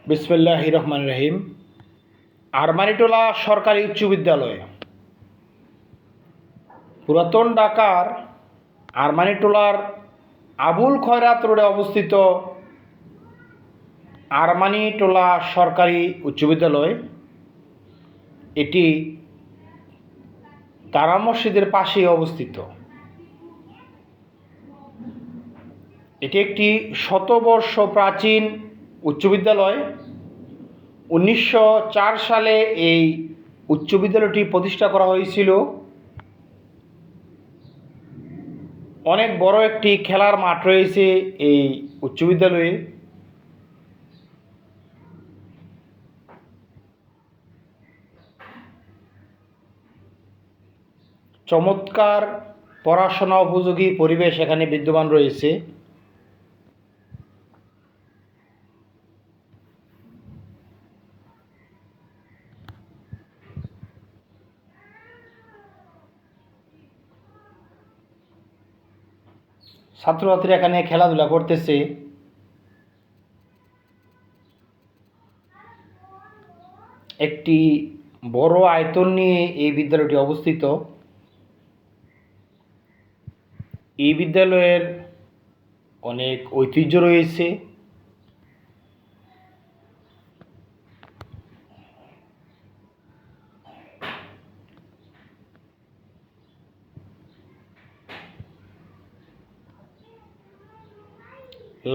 বিসমিল্লাহির রহমানির রহিম। আরমানিটোলা সরকারি উচ্চ বিদ্যালয় পুরাতন ঢাকার আরমানিটোলার আবুল খয়রাত রোডে অবস্থিত আরমানিটোলা সরকারি উচ্চ বিদ্যালয়। এটি তারা মসজিদের পাশেই অবস্থিত। এটি একটি শতবর্ষ প্রাচীন উচ্চ বিদ্যালয়। 1904 সালে এই উচ্চ বিদ্যালয়টি প্রতিষ্ঠা করা হয়েছিল। অনেক বড় একটি খেলার মাঠ রয়েছে এই উচ্চ বিদ্যালয়ে। চমৎকার পড়াশোনা উপযোগী পরিবেশ এখানে বিদ্যমান রয়েছে। ছাত্রছাত্রীরা এখানে খেলাধুলা করতেছে। একটি বড় আয়তন নিয়ে এই বিদ্যালয়টি অবস্থিত। এই বিদ্যালয়ের অনেক ঐতিহ্য রয়েছে।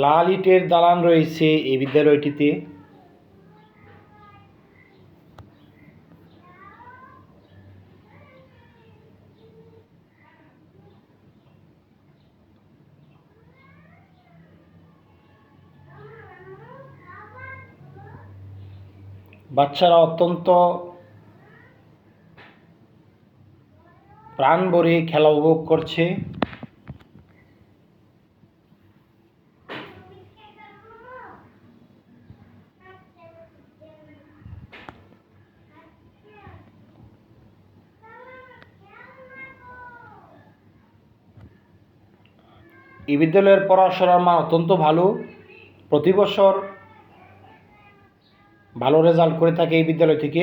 লাল ইটের দালান রয়েছে এই বিদ্যালয়টিতে। বাচ্চারা অত্যন্ত প্রাণ ভরে খেলা উপভোগ করছে। এই বিদ্যালয়ের পড়াশোনার মান অত্যন্ত ভালো। প্রতি বছর ভালো রেজাল্ট করে থাকে এই বিদ্যালয় থেকে।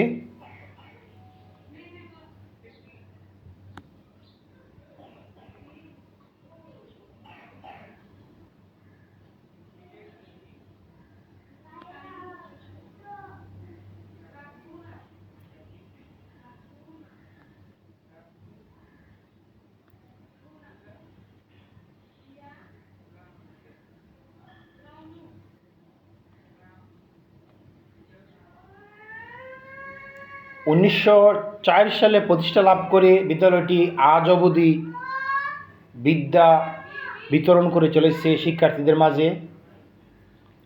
উনিশশো 4 সালে প্রতিষ্ঠা লাভ করে বিদ্যালয়টি আজ অবধি বিদ্যা বিতরণ করে চলেছে শিক্ষার্থীদের মাঝে।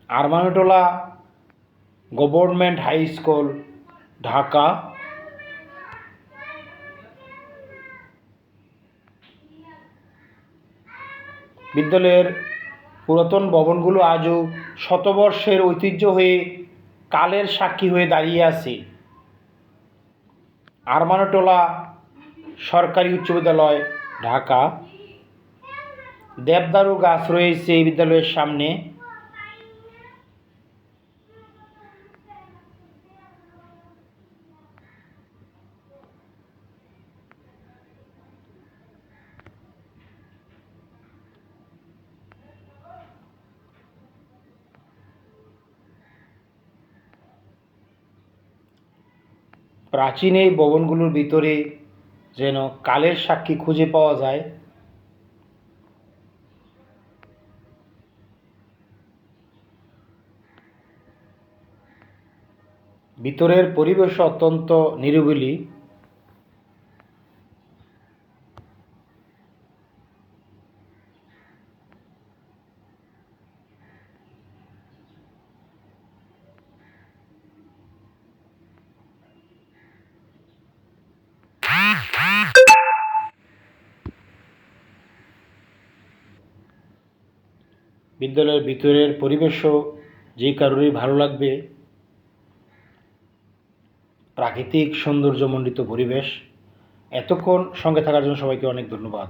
Armanitola government high school, Dhaka. বিদ্যালয়ের পুরাতন ভবনগুলো আজও শতবর্ষের ঐতিহ্য হয়ে কালের সাক্ষী হয়ে দাঁড়িয়ে আছে। আরমানিটোলা সরকারি উচ্চ বিদ্যালয়, ঢাকা। দেবদারু গাছ রয়েছে এই বিদ্যালয়ের সামনে। প্রাচীন এই ভবনগুলোর ভিতরে যেন কালের সাক্ষী খুঁজে পাওয়া যায়। ভিতরের পরিবেশ অত্যন্ত নিরিবিলি। বিদ্যালয়ের ভিতরের পরিবেশও যে কারোরই ভালো লাগবে। প্রাকৃতিক সৌন্দর্যমণ্ডিত পরিবেশ। এতক্ষণ সঙ্গে থাকার জন্য সবাইকে অনেক ধন্যবাদ।